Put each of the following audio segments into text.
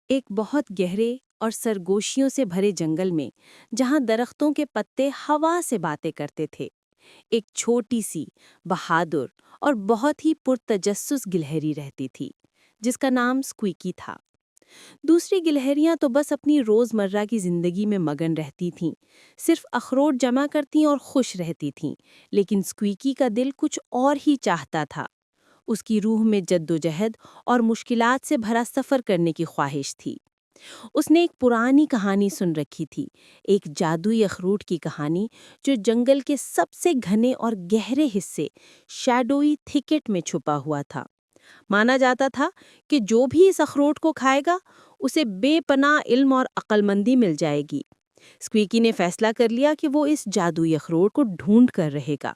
ایک بہت گہرے اور سرگوشیوں سے بھرے جنگل میں، جہاں درختوں کے پتے ہوا سے باتیں کرتے تھے، ایک چھوٹی سی، بہادر اور بہت ہی پرتجسس گلہری رہتی تھی، جس کا نام اسکویکی تھا۔ دوسری گلہریاں تو بس اپنی روزمرہ کی زندگی میں مگن رہتی تھیں، صرف اخروٹ جمع کرتی اور خوش رہتی تھیں، لیکن اسکویکی کا دل کچھ اور ہی چاہتا تھا۔ اس کی روح میں جدوجہد اور مشکلات سے بھرا سفر کرنے کی خواہش تھی۔ اس نے ایک پرانی کہانی سن رکھی تھی، ایک جادوئی اخروٹ کی کہانی جو جنگل کے سب سے گھنے اور گہرے حصے شیڈوئی تھکٹ میں چھپا ہوا تھا۔ مانا جاتا تھا کہ جو بھی اس اخروٹ کو کھائے گا اسے بے پناہ علم اور عقل مندی مل جائے گی۔ اسکویکی نے فیصلہ کر لیا کہ وہ اس جادوئی اخروٹ کو ڈھونڈ کر رہے گا۔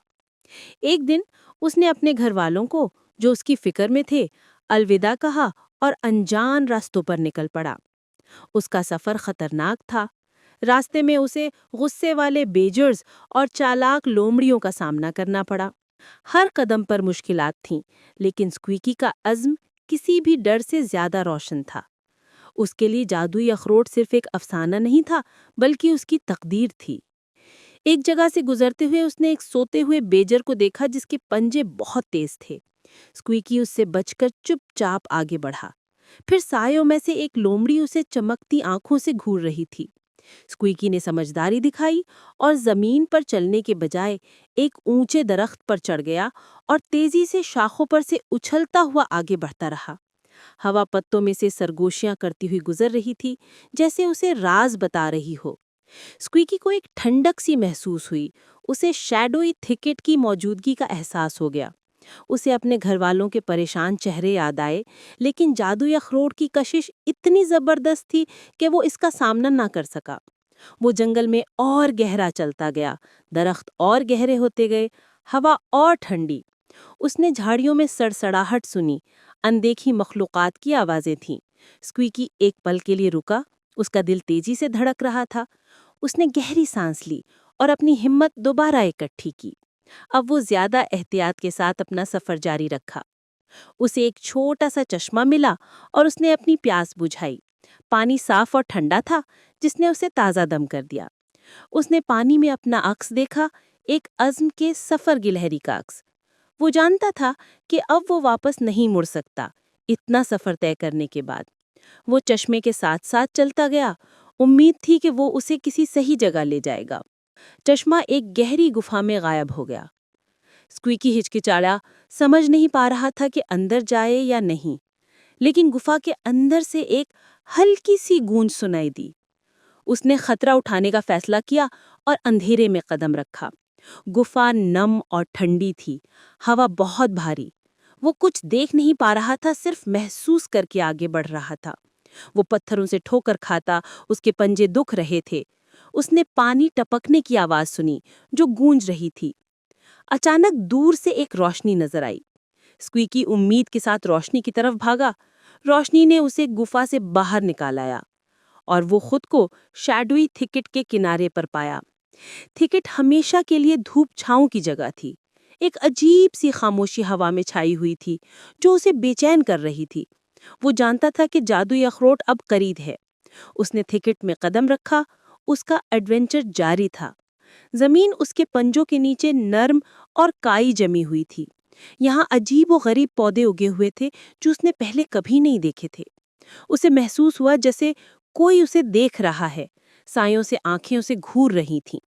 ایک دن اس نے اپنے گھر والوں کو، جو اس کی فکر میں تھے، الوداع کہا اور انجان راستوں پر نکل پڑا۔ اس کا سفر خطرناک تھا۔ راستے میں اسے غصے والے بیجرز اور چالاک لومڑیوں کا سامنا کرنا پڑا۔ ہر قدم پر مشکلات تھیں، لیکن اسکویکی کا عزم کسی بھی ڈر سے زیادہ روشن تھا۔ اس کے لیے جادوئی اخروٹ صرف ایک افسانہ نہیں تھا، بلکہ اس کی تقدیر تھی۔ ایک جگہ سے گزرتے ہوئے اس نے ایک سوتے ہوئے بیجر کو دیکھا جس کے پنجے بہت تیز تھے۔ اسکویکی اس سے بچ کر چپ چاپ آگے بڑھا۔ پھر سایوں میں سے ایک لومڑی اسے چمکتی آنکھوں سے گھور رہی تھی۔ اسکویکی نے سمجھداری دکھائی اور زمین پر چلنے کے بجائے ایک اونچے درخت پر چڑھ گیا اور تیزی سے شاخوں پر سے اچھلتا ہوا آگے بڑھتا رہا۔ ہوا پتوں میں سے سرگوشیاں کرتی ہوئی گزر رہی تھی، جیسے اسے راز بتا رہی ہو۔ اسکویکی کو ایک ٹھنڈک سی محسوس ہوئی، اسے شیڈوئی تھکٹ کی موجودگی کا احساس ہو گیا۔ اسے اپنے گھر والوں کے پریشان چہرے یاد آئے، لیکن جادوئی اخروٹ کی کشش اتنی زبردست تھی کہ وہ اس کا سامنا نہ کر سکا۔ وہ جنگل میں اور گہرا چلتا گیا، درخت اور گہرے ہوتے گئے، ہوا اور ٹھنڈی۔ اس نے جھاڑیوں میں سڑسڑاہٹ سنی، اندیکھی مخلوقات کی آوازیں تھیں۔ اسکویکی ایک پل کے لیے رکا، اس کا دل تیزی سے دھڑک رہا تھا۔ اس نے گہری سانس لی اور اپنی ہمت دوبارہ اکٹھی کی۔ اب وہ زیادہ احتیاط کے ساتھ اپنا سفر جاری رکھا۔ اسے ایک چھوٹا سا چشمہ ملا اور اس نے اپنی پیاس بجھائی۔ پانی صاف اور ٹھنڈا تھا، جس نے اسے تازہ دم کر دیا۔ اس نے پانی میں اپنا عکس دیکھا، ایک عزم کے سفر گلہری کا عکس۔ وہ جانتا تھا کہ اب وہ واپس نہیں مڑ سکتا، اتنا سفر طے کرنے کے بعد۔ وہ چشمے کے ساتھ ساتھ چلتا گیا، امید تھی کہ وہ اسے کسی صحیح جگہ لے جائے گا۔ چشمہ ایک گہری گفا میں غائب ہو گیا۔ اسکویکی ہچکچایا، سمجھ نہیں پا رہا تھا کہ اندر جائے یا نہیں، لیکن گفا کے اندر سے ایک ہلکی سی گونج سنائی دی۔ اس نے خطرہ اٹھانے کا فیصلہ کیا اور اندھیرے میں قدم رکھا۔ گفا نم اور ٹھنڈی تھی، ہوا بہت بھاری۔ وہ کچھ دیکھ نہیں پا رہا تھا، صرف محسوس کر کے آگے بڑھ رہا تھا۔ وہ پتھروں سے ٹھوکر کھاتا، اس کے پنجے دکھ رہے تھے۔ اس نے پانی ٹپکنے کی آواز سنی جو گونج رہی تھی۔ اچانک دور سے ایک روشنی نظر آئی۔ اسکویکی امید کے ساتھ روشنی کی طرف بھاگا۔ روشنی نے اسے گفا سے باہر نکال آیا اور وہ خود کو شیڈوئی تھکٹ کے کنارے پر پایا۔ تھکٹ ہمیشہ کے لیے دھوپ چھاؤں کی جگہ تھی۔ ایک عجیب سی خاموشی ہوا میں چھائی ہوئی تھی جو اسے بے چین کر رہی تھی۔ وہ جانتا تھا کہ جادوئی اخروٹ اب قریب ہے۔ اس نے تھکٹ میں قدم رکھا، اس کا ایڈونچر جاری تھا۔ زمین اس کے پنجوں کے نیچے نرم اور کائی جمی ہوئی تھی۔ یہاں عجیب و غریب پودے اگے ہوئے تھے جو اس نے پہلے کبھی نہیں دیکھے تھے۔ اسے محسوس ہوا جیسے کوئی اسے دیکھ رہا ہے، سایوں سے آنکھیں اسے گھور رہی تھیں۔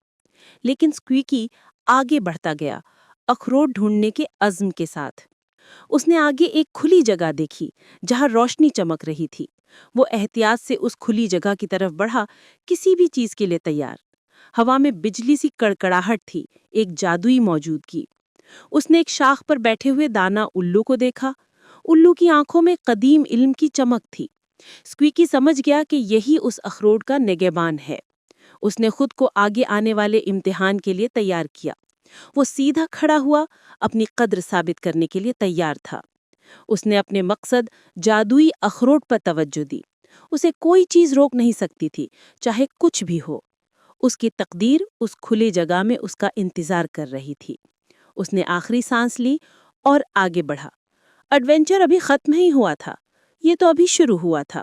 لیکن اسکویکی آگے بڑھتا گیا، اخروٹ ڈھونڈنے کے عزم کے ساتھ۔ اس نے آگے ایک کھلی جگہ دیکھی جہاں روشنی چمک رہی تھی۔ وہ احتیاط سے اس کھلی جگہ کی طرف بڑھا، کسی بھی چیز کے لیے تیار۔ ہوا میں بجلی سی کڑکڑاہٹ تھی، ایک جادوئی موجودگی۔ اس نے ایک شاخ پر بیٹھے ہوئے دانا الو کو دیکھا۔ الو کی آنکھوں میں قدیم علم کی چمک تھی۔ اسکویکی سمجھ گیا کہ یہی اس اخروٹ کا نگہبان ہے۔ اس نے خود کو آگے آنے والے امتحان کے لیے تیار کیا۔ وہ سیدھا کھڑا ہوا، اپنی قدر ثابت کرنے کے لیے تیار تھا۔ اس نے اپنے مقصد جادوئی اخروٹ پر توجہ دی۔ اسے کوئی چیز روک نہیں سکتی تھی، چاہے کچھ بھی ہو۔ اس کی تقدیر اس کھلی جگہ میں اس کا انتظار کر رہی تھی۔ اس نے آخری سانس لی اور آگے بڑھا۔ ایڈونچر ابھی ختم نہیں ہوا تھا، یہ تو ابھی شروع ہوا تھا۔